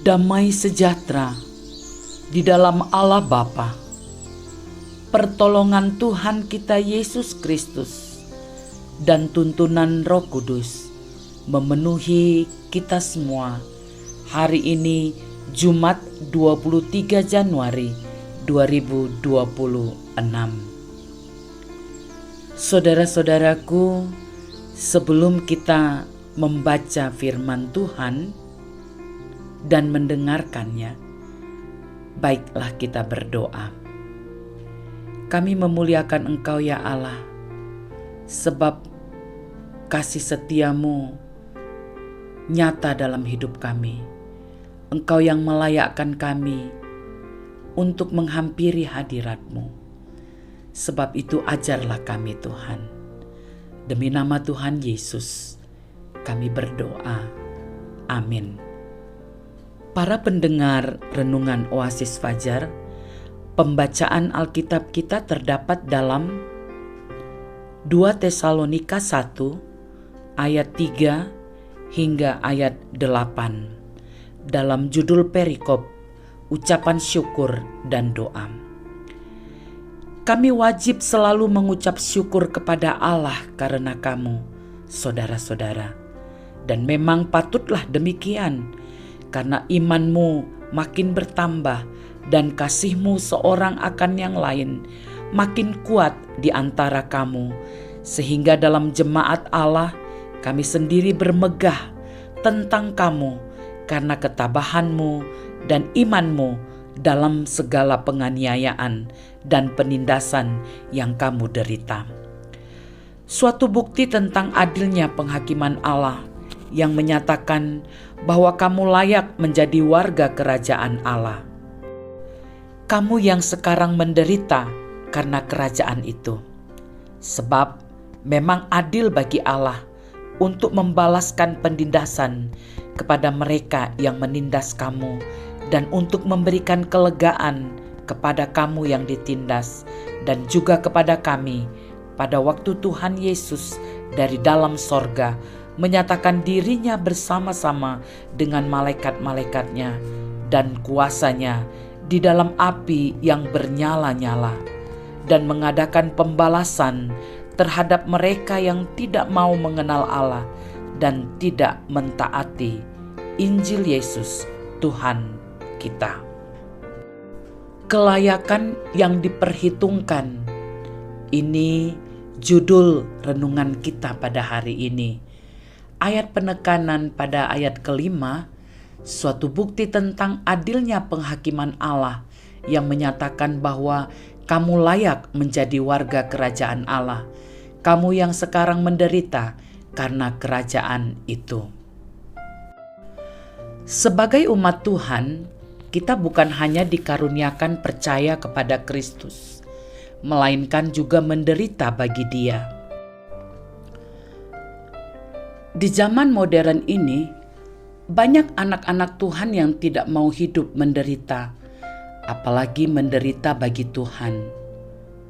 Damai sejahtera di dalam Allah Bapa, pertolongan Tuhan kita Yesus Kristus, dan tuntunan Roh Kudus memenuhi kita semua hari ini, Jumat 23 Januari 2026. Saudara-saudaraku, sebelum kita membaca firman Tuhan dan mendengarkannya, baiklah kita berdoa. Kami memuliakan Engkau ya Allah, sebab kasih setiamu nyata dalam hidup kami. Engkau yang melayakkan kami untuk menghampiri hadirat-Mu. Sebab itu ajarlah kami Tuhan. Demi nama Tuhan Yesus, kami berdoa. Amin. Para pendengar renungan Oasis Fajar, pembacaan Alkitab kita terdapat dalam 2 Tesalonika 1 ayat 3 hingga ayat 8 dalam judul perikop ucapan syukur dan doa. Kami wajib selalu mengucap syukur kepada Allah karena kamu, saudara-saudara, dan memang patutlah demikian, karena imanmu makin bertambah dan kasihmu seorang akan yang lain makin kuat di antara kamu, sehingga dalam jemaat Allah kami sendiri bermegah tentang kamu karena ketabahanmu dan imanmu dalam segala penganiayaan dan penindasan yang kamu derita. Suatu bukti tentang adilnya penghakiman Allah yang menyatakan bahwa kamu layak menjadi warga kerajaan Allah. Kamu yang sekarang menderita karena kerajaan itu. Sebab memang adil bagi Allah untuk membalaskan penindasan kepada mereka yang menindas kamu dan untuk memberikan kelegaan kepada kamu yang ditindas dan juga kepada kami pada waktu Tuhan Yesus dari dalam sorga menyatakan dirinya bersama-sama dengan malaikat-malaikatnya dan kuasanya di dalam api yang bernyala-nyala, dan mengadakan pembalasan terhadap mereka yang tidak mau mengenal Allah dan tidak mentaati Injil Yesus Tuhan kita. Kelayakan yang diperhitungkan, ini judul renungan kita pada hari ini. Ayat penekanan pada ayat kelima, suatu bukti tentang adilnya penghakiman Allah yang menyatakan bahwa kamu layak menjadi warga kerajaan Allah, kamu yang sekarang menderita karena kerajaan itu. Sebagai umat Tuhan, kita bukan hanya dikaruniakan percaya kepada Kristus, melainkan juga menderita bagi Dia. Di zaman modern ini, banyak anak-anak Tuhan yang tidak mau hidup menderita, apalagi menderita bagi Tuhan.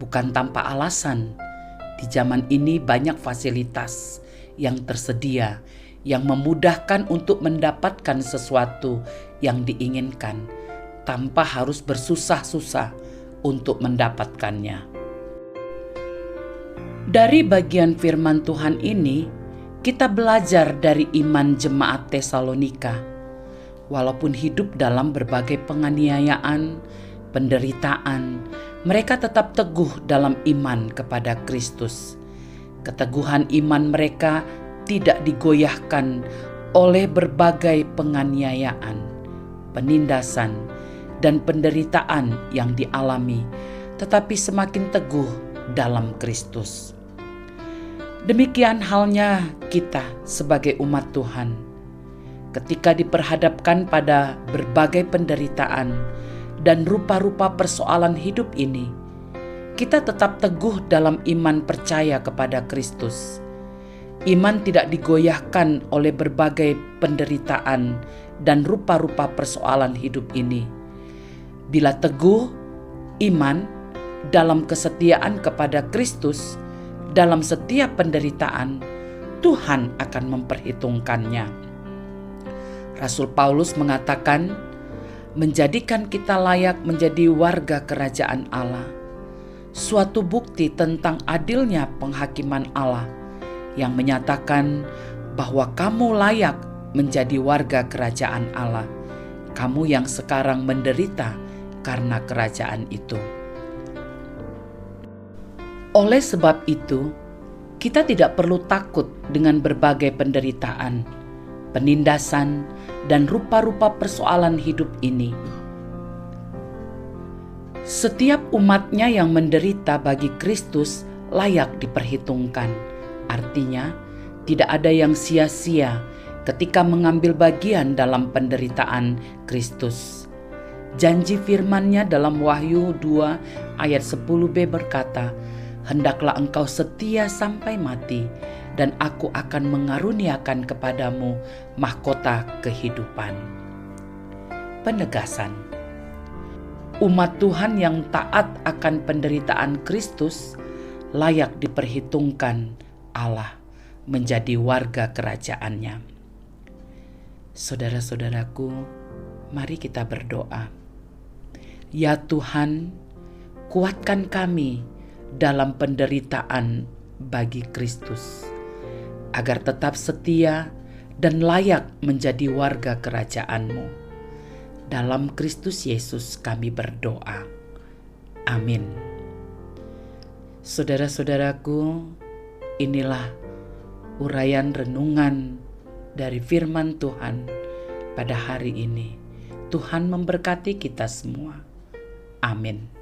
Bukan tanpa alasan, di zaman ini banyak fasilitas yang tersedia yang memudahkan untuk mendapatkan sesuatu yang diinginkan tanpa harus bersusah-susah untuk mendapatkannya. Dari bagian firman Tuhan ini, kita belajar dari iman jemaat Tesalonika. Walaupun hidup dalam berbagai penganiayaan, penderitaan, mereka tetap teguh dalam iman kepada Kristus. Keteguhan iman mereka tidak digoyahkan oleh berbagai penganiayaan, penindasan, dan penderitaan yang dialami, tetapi semakin teguh dalam Kristus. Demikian halnya kita sebagai umat Tuhan. Ketika diperhadapkan pada berbagai penderitaan dan rupa-rupa persoalan hidup ini, kita tetap teguh dalam iman percaya kepada Kristus. Iman tidak digoyahkan oleh berbagai penderitaan dan rupa-rupa persoalan hidup ini. Bila teguh iman dalam kesetiaan kepada Kristus, dalam setiap penderitaan, Tuhan akan memperhitungkannya. Rasul Paulus mengatakan menjadikan kita layak menjadi warga kerajaan Allah. Suatu bukti tentang adilnya penghakiman Allah yang menyatakan bahwa kamu layak menjadi warga kerajaan Allah. Kamu yang sekarang menderita karena kerajaan itu. Oleh sebab itu, kita tidak perlu takut dengan berbagai penderitaan, penindasan, dan rupa-rupa persoalan hidup ini. Setiap umatnya yang menderita bagi Kristus layak diperhitungkan. Artinya, tidak ada yang sia-sia ketika mengambil bagian dalam penderitaan Kristus. Janji firman-Nya dalam Wahyu 2 ayat 10b berkata, "Hendaklah engkau setia sampai mati, dan aku akan mengaruniakan kepadamu mahkota kehidupan." Penegasan. Umat Tuhan yang taat akan penderitaan Kristus layak diperhitungkan Allah menjadi warga kerajaan-Nya. Saudara-saudaraku, mari kita berdoa. Ya Tuhan, kuatkan kami dalam penderitaan bagi Kristus, agar tetap setia dan layak menjadi warga kerajaan-Mu. Dalam Kristus Yesus kami berdoa. Amin. Saudara-saudaraku, inilah uraian renungan dari firman Tuhan pada hari ini. Tuhan memberkati kita semua. Amin.